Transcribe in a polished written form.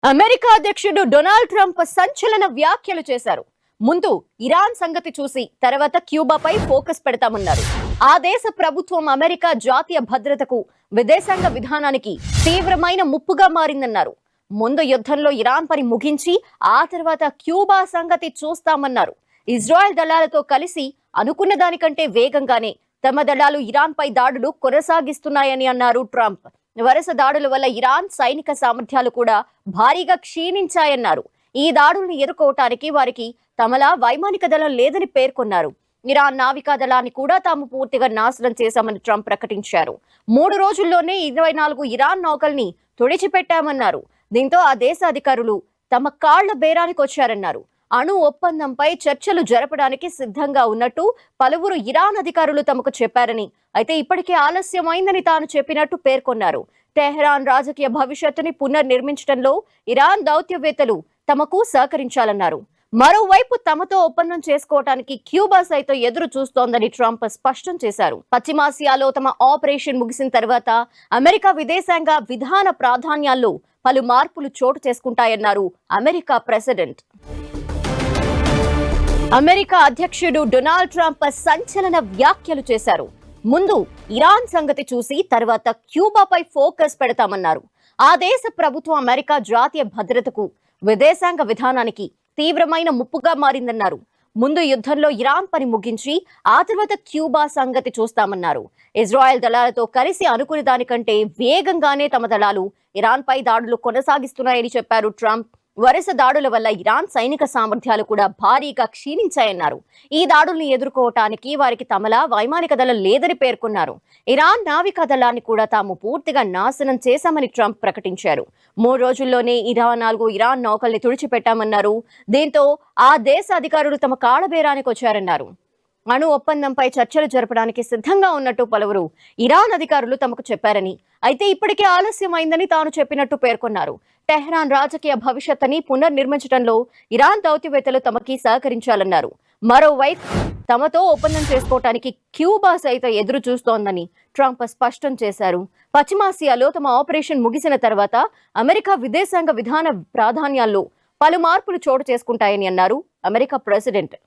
America అధ్యక్షుడు Donald Trump సంచలన వ్యాఖ్యలు చేశారు. ముందు ఇరాన్ సంగతి చూసి తర్వాత క్యూబాపై ఫోకస్ పెడతామన్నారు. ఆ దేశ ప్రభుత్వం అమెరికా జాతీయ భద్రతకు, విదేశాంగ విధానానికి తీవ్రమైన ముప్పుగా మారిందన్నారు. ముందు యుద్ధంలో ఇరాన్ పని ముగించి ఆ తర్వాత క్యూబా సంగతి చూస్తామన్నారు. ఇజ్రాయెల్ దళాలతో కలిసి అనుకున్న దానికంటే వేగంగానే తమ దళాలు ఇరాన్ పై దాడులు కొనసాగిస్తున్నాయని అన్నారు ట్రంప్. వరుస దాడుల వల్ల ఇరాన్ సైనిక సామర్థ్యాలు కూడా భారీగా క్షీణించాయన్నారు. ఈ దాడుల్ని ఎదుర్కోవటానికి వారికి తమలా వైమానిక దళం లేదని పేర్కొన్నారు. ఇరాన్ నావికా దళాన్ని కూడా తాము పూర్తిగా నాశనం చేశామని ట్రంప్ ప్రకటించారు. 3 రోజుల్లోనే 24 ఇరాన్ నౌకల్ని తుడిచిపెట్టామన్నారు. దీంతో ఆ దేశ అధికారులు తమ కాళ్ల బేరానికి వచ్చారన్నారు. అణు ఒప్పందంపై చర్చలు జరపడానికి సిద్ధంగా ఉన్నట్టు పలువురు ఇరాన్ అధికారులు తమకు చెప్పారని, అయితే ఇప్పటికే ఆలస్యమైందని తాను చెప్పినట్టు పేర్కొన్నారు. టెహ్రాన్ రాజకీయ భవిష్యత్తుని పునర్నిర్మించడంలో ఇరాన్ దౌత్యవేత్తలు తమకు సహకరించాలన్నారు. మరోవైపు తమతో ఒప్పందం చేసుకోవటానికి క్యూబా సైతం ఎదురు చూస్తోందని ట్రంప్ స్పష్టం చేశారు. పశ్చిమాసియాలో తమ ఆపరేషన్ ముగిసిన తర్వాత అమెరికా విదేశాంగ విధాన ప్రాధాన్యాల్లో పలు మార్పులు చోటు చేసుకుంటాయన్నారు అమెరికా ప్రెసిడెంట్. అమెరికా అధ్యక్షుడు డొనాల్డ్ ట్రంప్ సంచలన వ్యాఖ్యలు చేశారు. ముందు ఇరాన్ సంగతి చూసి తర్వాత క్యూబాపై ఫోకస్ పెడతామన్నారు. ఆ దేశ ప్రభుత్వం అమెరికా జాతీయ భద్రతకు, విదేశాంగ విధానానికి తీవ్రమైన ముప్పుగా మారిందన్నారు. ముందు యుద్ధంలో ఇరాన్ పని ముగించి ఆ తర్వాత క్యూబా సంగతి చూస్తామన్నారు. ఇజ్రాయెల్ దళాలతో కలిసి అనుకునే దానికంటే వేగంగానే తమ దళాలు ఇరాన్ పై దాడులు కొనసాగిస్తున్నాయని చెప్పారు ట్రంప్. వరుస దాడుల వల్ల ఇరాన్ సైనిక సామర్థ్యాలు కూడా భారీగా క్షీణించాయన్నారు. ఈ దాడుల్ని ఎదుర్కోవటానికి వారికి తమలా వైమానిక దళం లేదని పేర్కొన్నారు. ఇరాన్ నావికా దళాన్ని కూడా తాము పూర్తిగా నాశనం చేశామని ట్రంప్ ప్రకటించారు. 3 రోజుల్లోనే 24 ఇరాన్ నౌకల్ని తుడిచిపెట్టామన్నారు. దీంతో ఆ దేశ అధికారులు తమ కాళ్లబేరానికి వచ్చారన్నారు. అణు ఒప్పందంపై చర్చలు జరపడానికి సిద్ధంగా ఉన్నట్టు పలువురు ఇరాన్ అధికారులు తమకు చెప్పారని, అయితే ఇప్పటికే ఆలస్యమైందని తాను చెప్పినట్టు పేర్కొన్నారు. టెహ్రాన్ రాజకీయ భవిష్యత్తుని పునర్నిర్మించడంలో ఇరాన్ దౌత్యవేత్తలు తమకి సహకరించాలన్నారు. మరోవైపు తమతో ఒప్పందం చేసుకోవటానికి క్యూబా సైతం ఎదురు చూస్తోందని ట్రంప్ స్పష్టం చేశారు. పశ్చిమాసియాలో తమ ఆపరేషన్ ముగిసిన తర్వాత అమెరికా విదేశాంగ విధాన ప్రాధాన్యాల్లో పలు మార్పులు చోటు చేసుకుంటాయని అన్నారు అమెరికా ప్రెసిడెంట్.